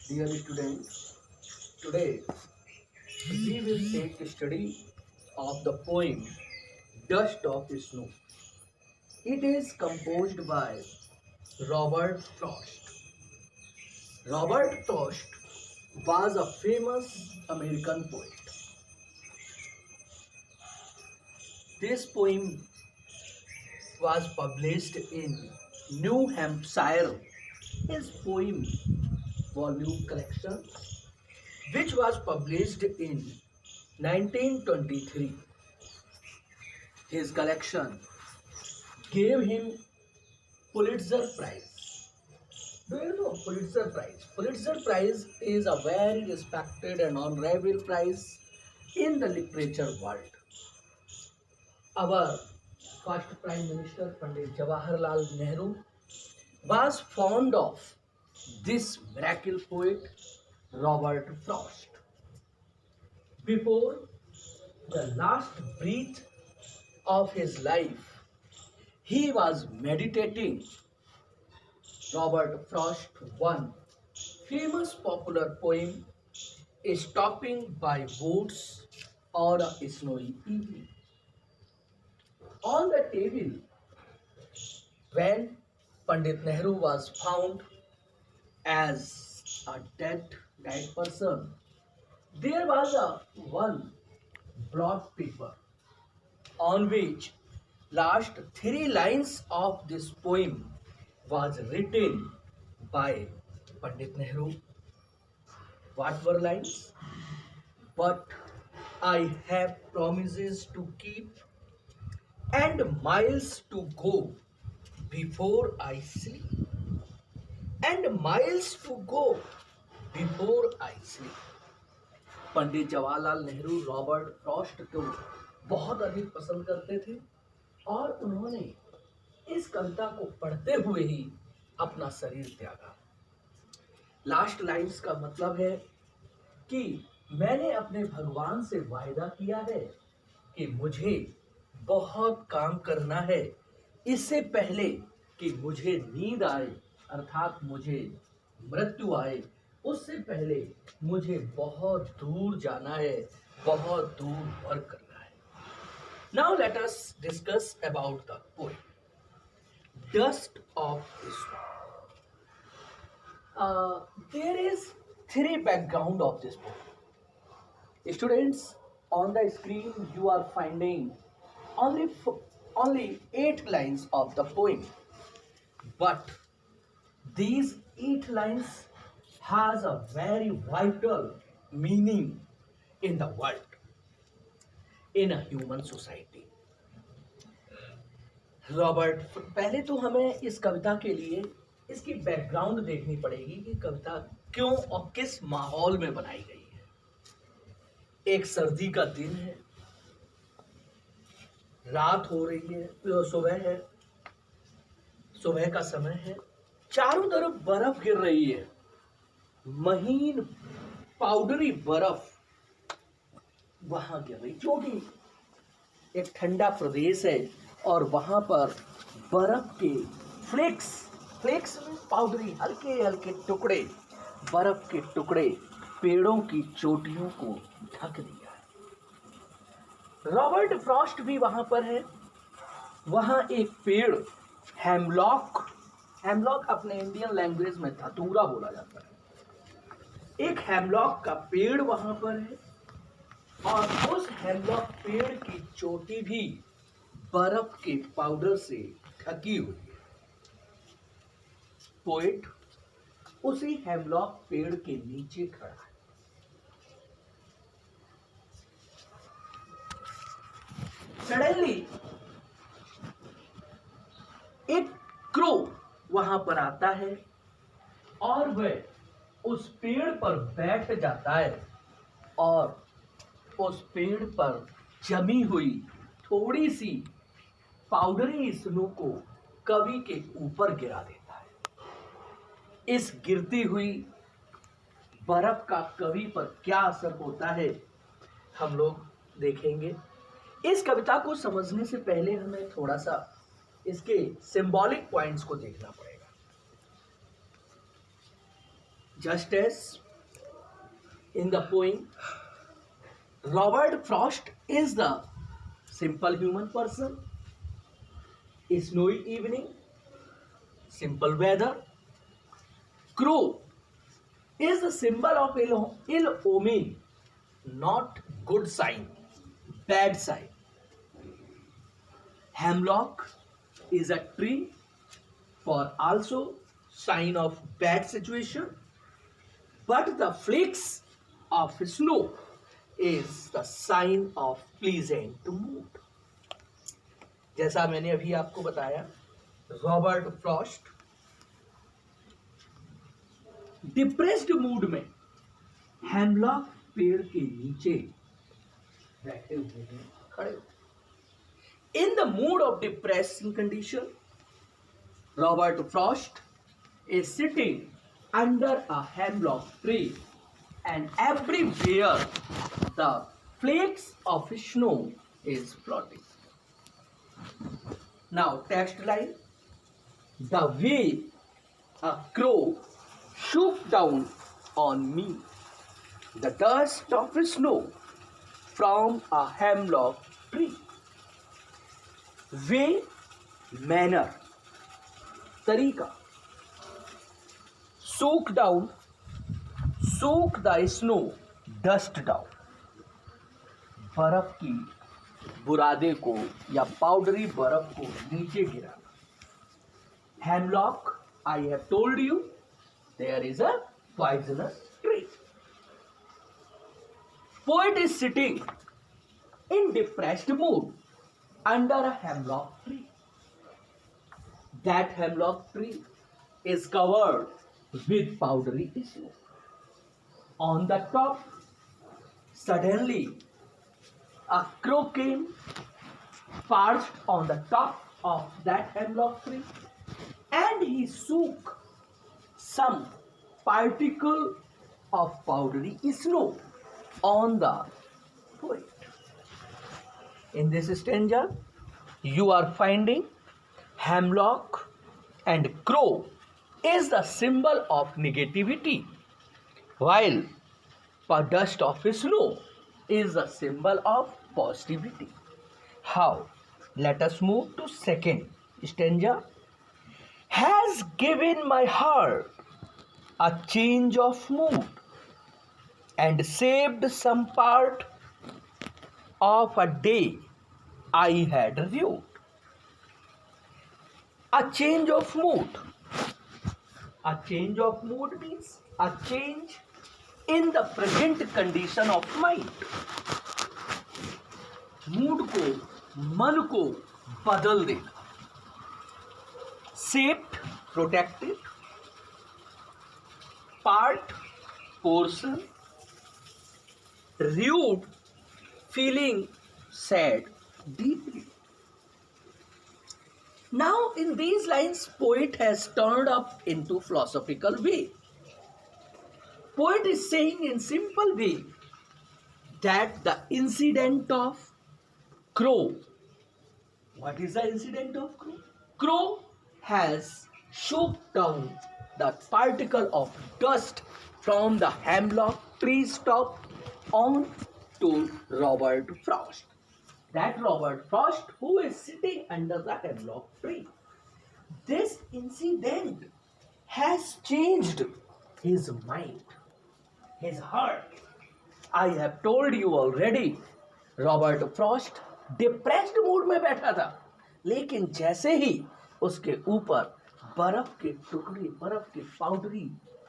Dear students, today we will take a study of the poem Dust of Snow. It is composed by Robert Frost. Robert Frost was a famous American poet. This poem was published in New Hampshire. His poem volume collection, which was published in 1923. His collection gave him Pulitzer Prize. Do you know Pulitzer Prize? Pulitzer Prize is a very respected and honorable prize in the literature world. Our first Prime Minister Pandit Jawaharlal Nehru was fond of this miracle poet Robert Frost. Before the last breath of his life, he was meditating. Robert Frost one famous popular poem, Stopping by Woods or a Snowy Evening. On the table, when Pandit Nehru was found as a dead person, there was a one broad paper on which last three lines of this poem was written by Pandit Nehru. What were lines? But I have promises to keep and miles to go before I sleep. And miles to go before I sleep. Pandit Jawaharlal Nehru Robert Frost को बहुत अधिक पसंद करते थे और उन्होंने इस कविता को पढ़ते हुए ही अपना शरीर त्यागा। लास्ट लाइंस का मतलब है कि मैंने अपने भगवान से वायदा किया है कि मुझे बहुत काम करना है इससे पहले कि मुझे नींद आए, अर्थात मुझे मृत्यु आए, उससे पहले मुझे बहुत दूर जाना है, बहुत दूर वर्क करना है। Now let us discuss about the poem dust of snow. There is three background of this poem. Students, on the screen you are finding only 8 lines of the poem, but these 8 lines has a very vital meaning in the world, in a human society. Robert, पहले तो हमें इस कविता के लिए इसकी background देखनी पड़ेगी कि कविता क्यों और किस माहौल में बनाई गई है। एक सर्दी का दिन है, रात हो रही है, सुबह है, सुबह का समय है, चारों तरफ बर्फ गिर रही है, महीन पाउडरी बर्फ वहां गिर रही, जो कि एक ठंडा प्रदेश है और वहां पर बर्फ के फ्लेक्स में पाउडरी हल्के हल्के टुकड़े, बर्फ के टुकड़े पेड़ों की चोटियों को ढक दिया है। रॉबर्ट फ्रॉस्ट भी वहां पर है। वहां एक पेड़ हेमलॉक अपने इंडियन लैंग्वेज में धतूरा बोला जाता है। एक हेमलॉक का पेड़ वहां पर है और उस हेमलॉक पेड़ की चोटी भी बर्फ के पाउडर से ढकी हुई है। पोएट उसी हेमलॉक पेड़ के नीचे खड़ा है। सडनली एक क्रो वहां पर आता है और वह उस पेड़ पर बैठ जाता है और उस पेड़ पर जमी हुई थोड़ी सी पाउडरी स्नो को कवि के ऊपर गिरा देता है। इस गिरती हुई बर्फ का कवि पर क्या असर होता है हम लोग देखेंगे। इस कविता को समझने से पहले हमें थोड़ा सा इसके सिंबॉलिक पॉइंट्स को देखना पड़ेगा। just as in the poem, Robert Frost is the simple human person. A snowy evening, simple weather. Crow is the symbol of ill omen, not good sign, bad sign. Hemlock is a tree for also sign of bad situation, but the flakes of snow is the sign of pleasant mood. जैसा मैंने अभी आपको बताया, Robert Frost depressed mood में hemlock पेड़ के नीचे बैठे हुए हैं, खड़े हुए। In the mood off depressing condition, Robert Frost is sitting under a hemlock tree, and everywhere the flakes of snow is floating. Now text line: the way a crow swooped down on me, the dust of snow from a hemlock tree. Way, manner, तरीका. Soak down, soak the snow, dust down. बर्फ की बुरादे को या powdery बर्फ को नीचे गिरा. Hemlock, I have told you, there is a poisonous tree. Poet is sitting in depressed mood under a hemlock tree. That hemlock tree is covered with powdery snow. On the top, suddenly a crow came, perched on the top of that hemlock tree, and he shook some particle of powdery snow on the poet. In this stanza, you are finding hemlock and crow is the symbol of negativity, while dust of snow is the symbol of positivity. How? Let us move to second stanza. Has given my heart a change of mood and saved some part of a day I had rued. A change of mood. A change of mood means a change in the present condition of mind. Mood को, मन को बदल देना. Shaped, protected. Part, portion. Rude, feeling sad deeply. Now in these lines, poet has turned up into philosophical way. Poet is saying in simple way that the incident of crow. What is the incident of crow? Crow has shook down the particle of dust from the hemlock tree top on to Robert Frost. That Robert Frost who is sitting under the hemlock tree. This incident has changed his mind, his heart. I have told you already, Robert Frost depressed mood में बैठा था, लेकिन जैसे ही उसके ऊपर बर्फ के टुकड़े, बर्फ के पाउडरी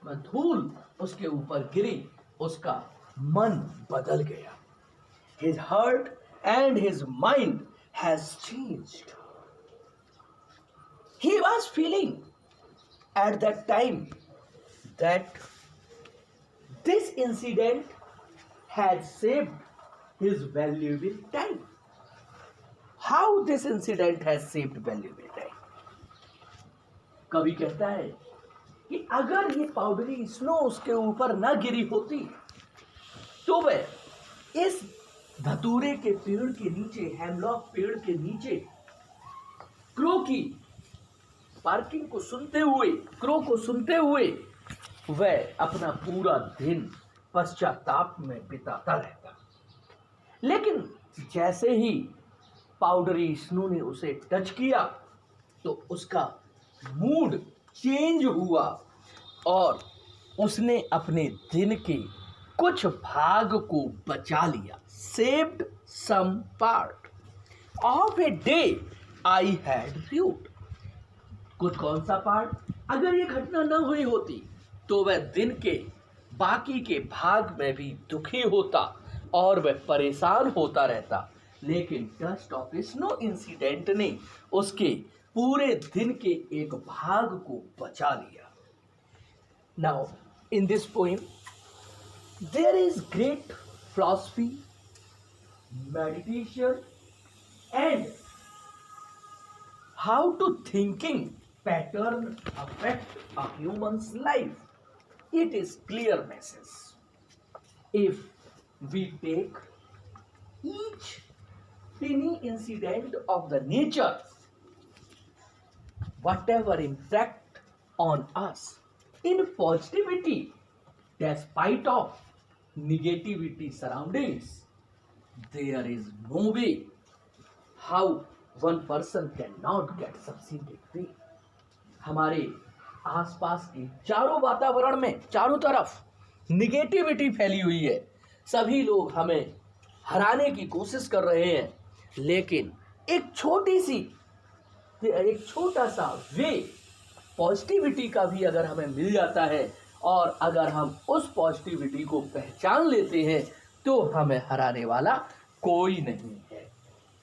धूल उसके ऊपर गिरी, उसका मन बदल गया. His heart and his mind has changed. He was feeling at that time that this incident had saved his valuable time. How this incident has saved valuable time? कवि कहता है कि अगर ये पाउडरी स्नो उसके ऊपर न गिरी होती तो वह इस धतूरे के पेड़ के नीचे, हेमलॉक पेड़ के नीचे क्रो की पार्किंग को सुनते हुए, क्रो को सुनते हुए वह अपना पूरा दिन पश्चाताप में बिताता रहता। लेकिन जैसे ही पाउडरी स्नो ने उसे टच किया तो उसका मूड चेंज हुआ और उसने अपने दिन के कुछ भाग को बचा लिया। Saved some part of a day I had rued. कुछ कौन सा पार्ट? अगर ये घटना न हुई होती तो वह दिन के बाकी के भाग में भी दुखी होता और वह परेशान होता रहता। लेकिन डस्ट ऑफ स्नो इंसिडेंट ने उसके पूरे दिन के एक भाग को बचा लिया। Now in this poem there is great philosophy, meditation and how to thinking pattern affect a human's life. It is clear message. If we take each tiny incident of the nature, whatever impact on us in positivity despite of negativity surroundings, there is no way how one person cannot get succeeded way. हमारे आसपास के चारों वातावरण में चारों तरफ negativity फैली हुई है। सभी लोग हमें हराने की कोशिश कर रहे हैं, लेकिन एक छोटा सा वे पॉजिटिविटी का भी अगर हमें मिल जाता है और अगर हम उस पॉजिटिविटी को पहचान लेते हैं तो हमें हराने वाला कोई नहीं है।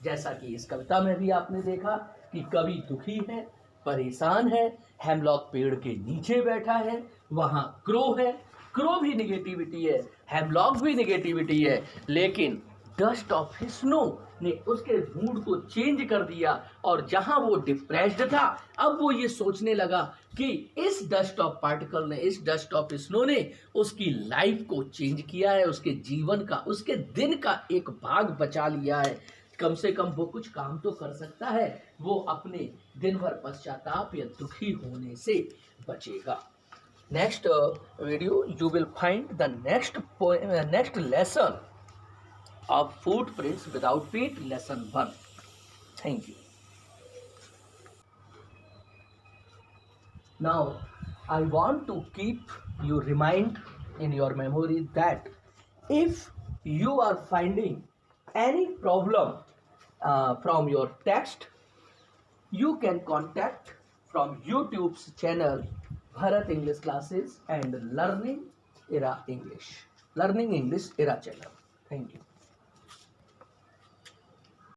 जैसा कि इस कविता में भी आपने देखा कि कवि दुखी है, परेशान है, हेमलॉक पेड़ के नीचे बैठा है, वहाँ क्रो है, क्रो भी निगेटिविटी है, हेमलॉक भी निगेटिविटी है, लेकिन डस्ट ऑफ स्नो ने उसके मूड को चेंज कर दिया और जहाँ वो डिप्रेस्ड था अब वो ये सोचने लगा कि इस डस्ट ऑफ पार्टिकल ने, इस डस्ट ऑफ स्नो ने उसकी लाइफ को चेंज किया है, उसके जीवन का, उसके दिन का एक भाग बचा लिया है। कम से कम वो कुछ काम तो कर सकता है, वो अपने दिन भर पश्चाताप या दुखी होने से बचेगा। Next video you will find the next lesson of footprints without feet, lesson 1। Thank you. Now I want to keep you remind in your memory that if you are finding any problem from your text, you can contact from YouTube's channel Bharat English Classes and Learning English Era channel. Thank you.